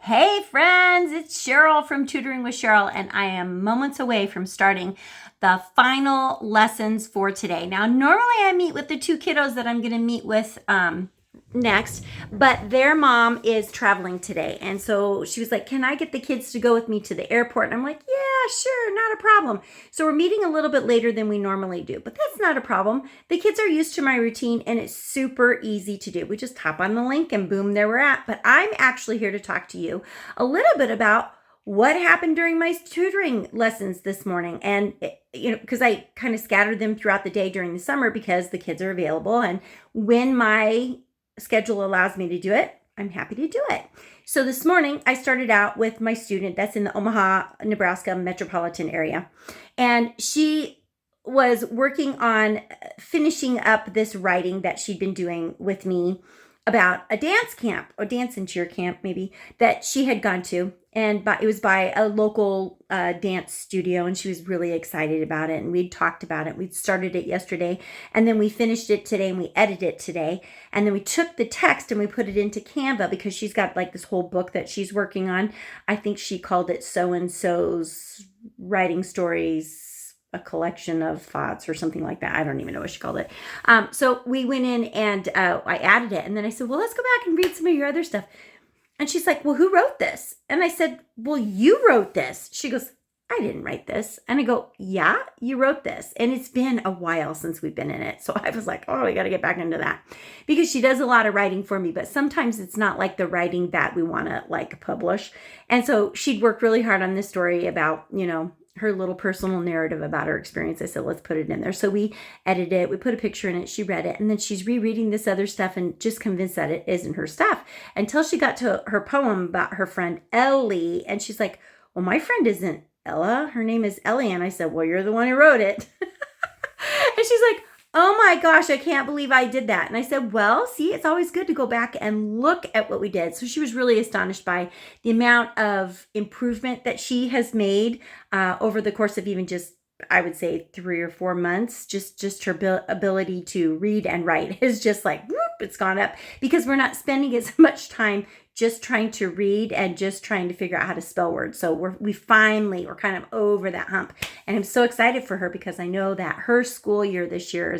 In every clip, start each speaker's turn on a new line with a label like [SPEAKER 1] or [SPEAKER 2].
[SPEAKER 1] Hey friends, it's Sheryl from Tutoring with Sheryl, and I am moments away from starting the final lessons for today. Now, normally I meet with the two kiddos that I'm going to meet with next, but their mom is traveling today. And so she was like, can I get the kids to go with me to the airport? And I'm like, yeah, sure, not a problem. So we're meeting a little bit later than we normally do, but that's not a problem. The kids are used to my routine and it's super easy to do. We just hop on the link and boom, there we're at. But I'm actually here to talk to you a little bit about what happened during my tutoring lessons this morning. And, because I kind of scattered them throughout the day during the summer because the kids are available. And when my schedule allows me to do it, I'm happy to do it. So this morning, I started out with my student that's in the Omaha, Nebraska metropolitan area. And she was working on finishing up this writing that she'd been doing with me about a dance camp, or dance and cheer camp maybe, that she had gone to. And it was by a local dance studio, and she was really excited about it. And we'd talked about it. We'd started it yesterday, and then we finished it today, and we edited it today. And then we took the text and we put it into Canva because she's got like this whole book that she's working on. I think she called it So-and-so's Writing Stories, a collection of thoughts or something like that. I don't even know what she called it. So we went in and I added it. And then I said, well, let's go back and read some of your other stuff. And she's like, well, who wrote this? And I said, well, you wrote this. She goes, I didn't write this. And I go, yeah, you wrote this. And it's been a while since we've been in it. So I was like, oh, we got to get back into that. Because she does a lot of writing for me, but sometimes it's not like the writing that we want to like publish. And so she'd worked really hard on this story about, her little personal narrative about her experience. I said, let's put it in there. So we edited it. We put a picture in it. She read it. And then she's rereading this other stuff and just convinced that it isn't her stuff until she got to her poem about her friend Ellie. And she's like, well, my friend isn't Ella. Her name is Ellie. And I said, well, you're the one who wrote it. And she's like, oh my gosh, I can't believe I did that. And I said, well, see, it's always good to go back and look at what we did. So she was really astonished by the amount of improvement that she has made over the course of even just, I would say, 3 or 4 months. Just her ability to read and write is just like, whoop, it's gone up because we're not spending as much time just trying to read and just trying to figure out how to spell words. So we're kind of over that hump. And I'm so excited for her because I know that her school year this year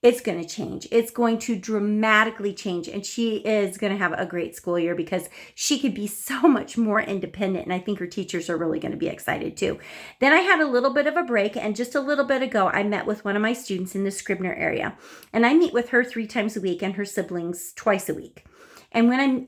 [SPEAKER 1] it's going to change. It's going to dramatically change. And she is going to have a great school year because she could be so much more independent. And I think her teachers are really going to be excited too. Then I had a little bit of a break. And just a little bit ago, I met with one of my students in the Scribner area. And I meet with her 3 times a week and her siblings twice a week. And when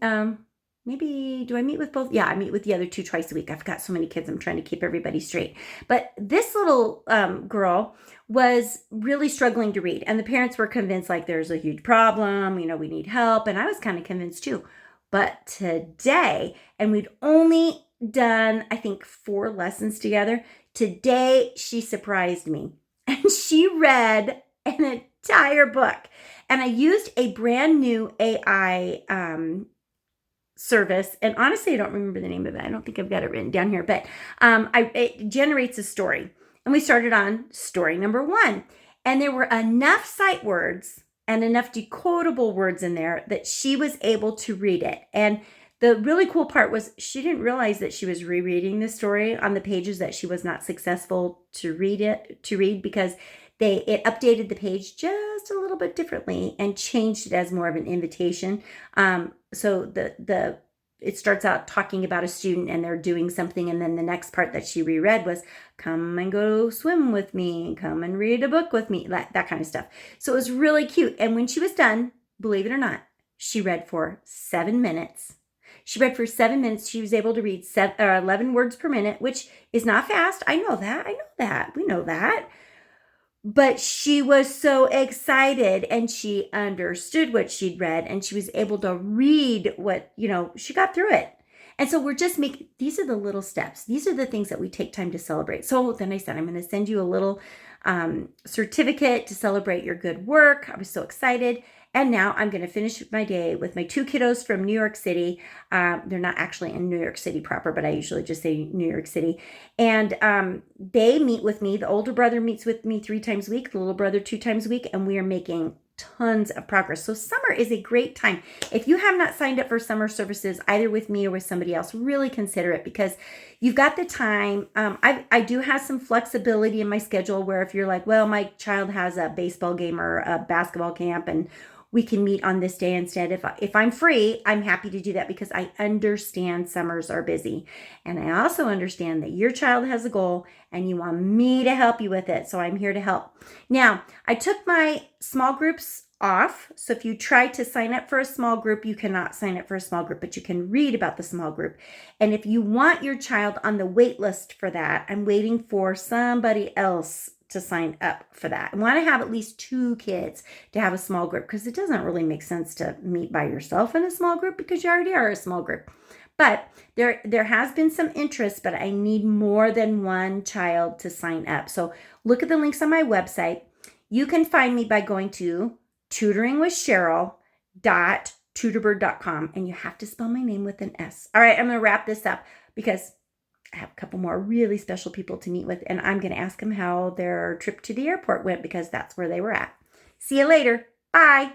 [SPEAKER 1] do I meet with both? Yeah, I meet with the other 2 twice a week. I've got so many kids. I'm trying to keep everybody straight. But this little girl was really struggling to read. And the parents were convinced like there's a huge problem. We need help. And I was kind of convinced too. But today, and we'd only done, I think, 4 lessons together. Today, she surprised me. And she read an entire book. And I used a brand new AI service. And honestly, I don't remember the name of it. I don't think I've got it written down here, but it generates a story. And we started on story number 1. And there were enough sight words and enough decodable words in there that she was able to read it. And the really cool part was she didn't realize that she was rereading the story on the pages that she was not successful to read because it updated the page just a little bit differently and changed it as more of an invitation. So it starts out talking about a student and they're doing something. And then the next part that she reread was come and go swim with me, come and read a book with me, that kind of stuff. So it was really cute. And when she was done, believe it or not, she read for 7 minutes. She read for 7 minutes. She was able to read 11 words per minute, which is not fast. I know that. We know that. But she was so excited and she understood what she'd read and she was able to read what, she got through it. And so we're just these are the little steps. These are the things that we take time to celebrate. So then I said, I'm going to send you a little certificate to celebrate your good work. I was so excited. And now I'm going to finish my day with my 2 kiddos from New York City. They're not actually in New York City proper, but I usually just say New York City. And they meet with me. The older brother meets with me 3 times a week, the little brother 2 times a week. And we are making tons of progress. So summer is a great time. If you have not signed up for summer services, either with me or with somebody else, really consider it because you've got the time. I do have some flexibility in my schedule where if you're like, well, my child has a baseball game or a basketball camp and we can meet on this day instead. If I'm free, I'm happy to do that because I understand summers are busy. And I also understand that your child has a goal and you want me to help you with it. So I'm here to help. Now, I took my small groups off. So if you try to sign up for a small group, you cannot sign up for a small group, but you can read about the small group. And if you want your child on the wait list for that, I'm waiting for somebody else to sign up for that. I want to have at least 2 kids to have a small group because it doesn't really make sense to meet by yourself in a small group because you already are a small group. But there has been some interest, but I need more than 1 child to sign up. So look at the links on my website. You can find me by going to tutoringwithsheryl.tutorbird.com, and you have to spell my name with an S. All right, I'm going to wrap this up because I have a couple more really special people to meet with, and I'm going to ask them how their trip to the airport went because that's where they were at. See you later. Bye.